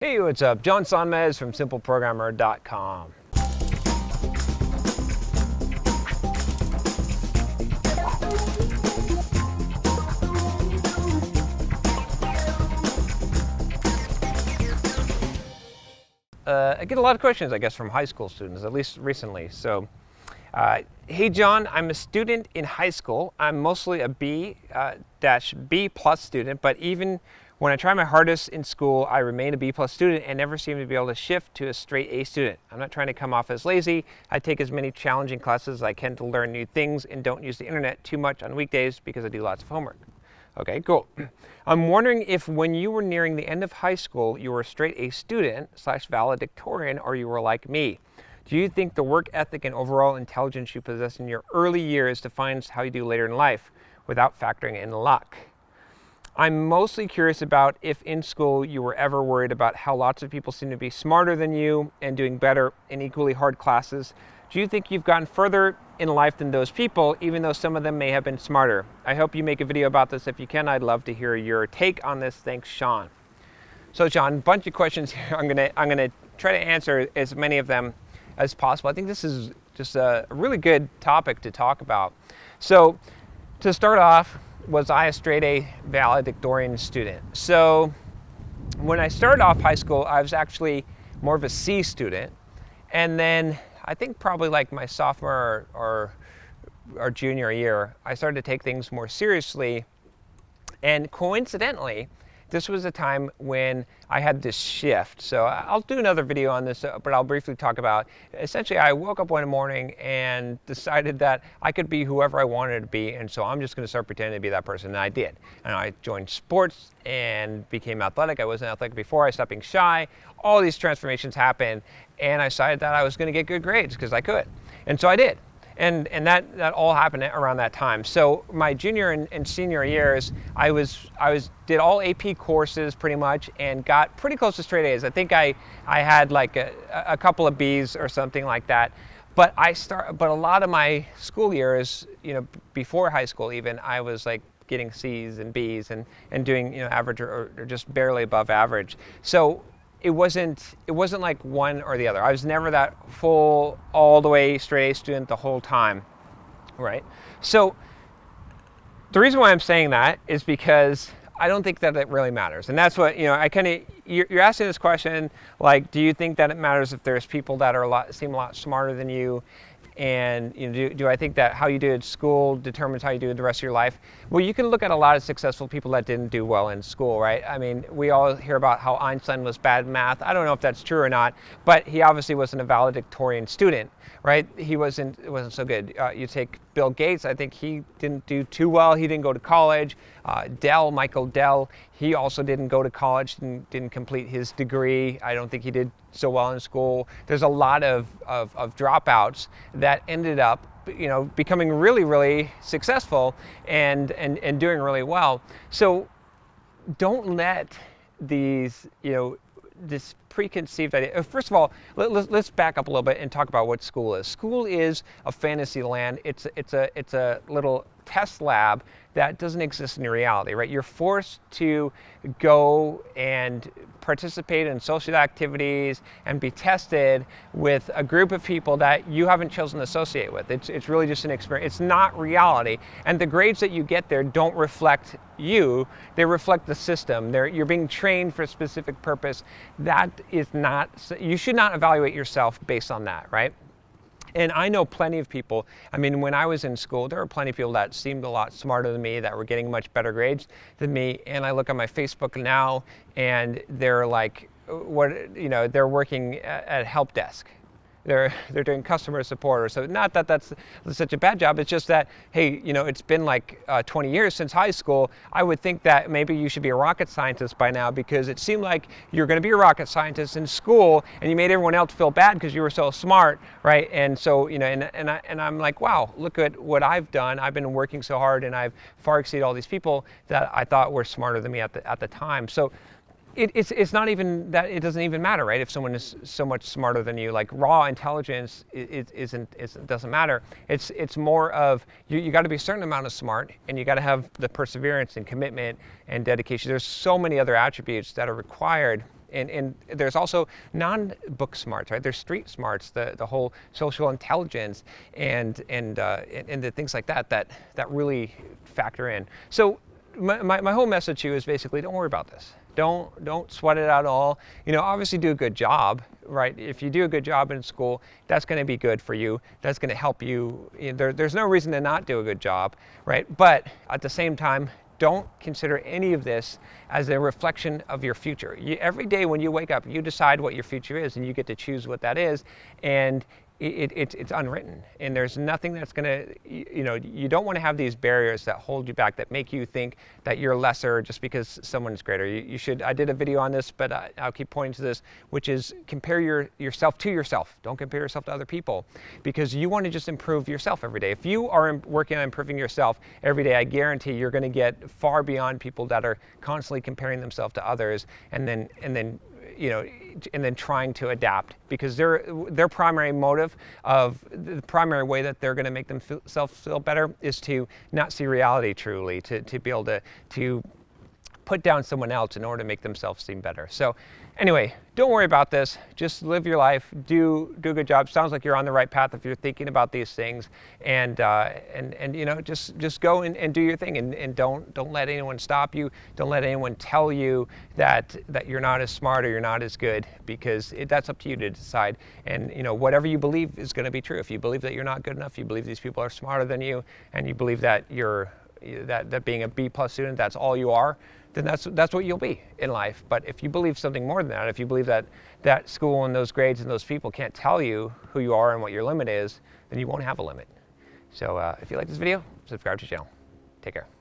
Hey, what's up? John Sonmez from SimpleProgrammer.com. I get a lot of questions, I guess, from high school students, at least recently. Hey John, I'm a student in high school. I'm mostly a B plus student, but even when I try my hardest in school, I remain a B plus student and never seem to be able to shift to a straight A student. I'm not trying to come off as lazy. I take as many challenging classes as I can to learn new things and don't use the internet too much on weekdays because I do lots of homework. Okay, cool. I'm wondering if when you were nearing the end of high school, you were a straight A student / valedictorian, or you were like me. Do you think the work ethic and overall intelligence you possess in your early years defines how you do later in life without factoring in luck? I'm mostly curious about if in school you were ever worried about how lots of people seem to be smarter than you and doing better in equally hard classes. Do you think you've gotten further in life than those people, even though some of them may have been smarter? I hope you make a video about this. If you can, I'd love to hear your take on this. Thanks, Sean. So Sean, a bunch of questions here. I'm gonna try to answer as many of them as possible. I think this is just a really good topic to talk about. So to start off, was I a straight A valedictorian student? So when I started off high school, I was actually more of a C student. And then I think probably like my sophomore or junior year, I started to take things more seriously. And coincidentally, this was a time when I had this shift. So I'll do another video on this, but I'll briefly talk about, essentially I woke up one morning and decided that I could be whoever I wanted to be, and so I'm just gonna start pretending to be that person, and I did. And I joined sports and became athletic. I wasn't athletic before, I stopped being shy. All these transformations happened, and I decided that I was gonna get good grades because I could. And so I did. And that all happened around that time. So my junior and senior years, I did all AP courses pretty much and got pretty close to straight A's. I think I had like a couple of B's or something like that. But a lot of my school years, before high school even, I was like getting C's and B's and doing average or just barely above average. So it wasn't like one or the other. I was never that full, all the way straight A student the whole time, right? So the reason why I'm saying that is because I don't think that it really matters. And that's what, you're asking this question, like, do you think that it matters if there's people that seem a lot smarter than you? And do I think that how you do at school determines how you do the rest of your life? Well, you can look at a lot of successful people that didn't do well in school, right? I mean, we all hear about how Einstein was bad in math. I don't know if that's true or not, but he obviously wasn't a valedictorian student, right? It wasn't so good. You take Bill Gates, I think he didn't do too well. He didn't go to college. Michael Dell, he also didn't go to college, didn't complete his degree. I don't think he did so well in school. There's a lot of dropouts that ended up becoming really, really successful and doing really well. So don't let these, this preconceived idea. First of all, let's back up a little bit and talk about what school is. School is a fantasy land. It's a little test lab that doesn't exist in reality, right? You're forced to go and participate in social activities and be tested with a group of people that you haven't chosen to associate with. It's really just an experience. It's not reality. And the grades that you get there don't reflect you. They reflect the system. You're being trained for a specific purpose. That is not, you should not evaluate yourself based on that, right? And I know plenty of people, I mean, when I was in school, there were plenty of people that seemed a lot smarter than me, that were getting much better grades than me. And I look at my Facebook now and they're like, they're working at help desk. They're doing customer support or so. Not that that's such a bad job. It's just that, hey, it's been like 20 years since high school. I would think that maybe you should be a rocket scientist by now, because it seemed like you're going to be a rocket scientist in school and you made everyone else feel bad because you were so smart, right? And so, and I'm like, wow, look at what I've done. I've been working so hard and I've far exceeded all these people that I thought were smarter than me at the time. So it's not even that, it doesn't even matter, right? If someone is so much smarter than you, like raw intelligence it doesn't matter. It's more of you got to be a certain amount of smart, and you got to have the perseverance and commitment and dedication. There's so many other attributes that are required And there's also non-book smarts, right? There's street smarts, the whole social intelligence and the things like that really factor in. So my whole message to you is basically, don't worry about this. Don't sweat it out at all. Obviously do a good job, right? If you do a good job in school, that's going to be good for you. That's going to help you. There's no reason to not do a good job, right? But at the same time, don't consider any of this as a reflection of your future. Every day when you wake up, you decide what your future is, and you get to choose what that is. And it's unwritten, and there's nothing that's gonna, you don't want to have these barriers that hold you back, that make you think that you're lesser just because someone's greater. You should, I did a video on this, but I'll keep pointing to this, which is compare yourself to yourself. Don't compare yourself to other people, because you want to just improve yourself every day. If you are working on improving yourself every day, I guarantee you're going to get far beyond people that are constantly comparing themselves to others and then trying to adapt, because their primary motive of the primary way that they're going to make themselves feel better is to not see reality truly, to be able to put down someone else in order to make themselves seem better. So anyway, don't worry about this. Just live your life. Do a good job. Sounds like you're on the right path if you're thinking about these things, and just go and do your thing, and don't let anyone stop you. Don't let anyone tell you that you're not as smart or you're not as good, because that's up to you to decide. And whatever you believe is going to be true. If you believe that you're not good enough, you believe these people are smarter than you, and you believe that that being a B+ student, that's all you are, then that's what you'll be in life. But if you believe something more than that, if you believe that school and those grades and those people can't tell you who you are and what your limit is, then you won't have a limit. So if you like this video, subscribe to the channel. Take care.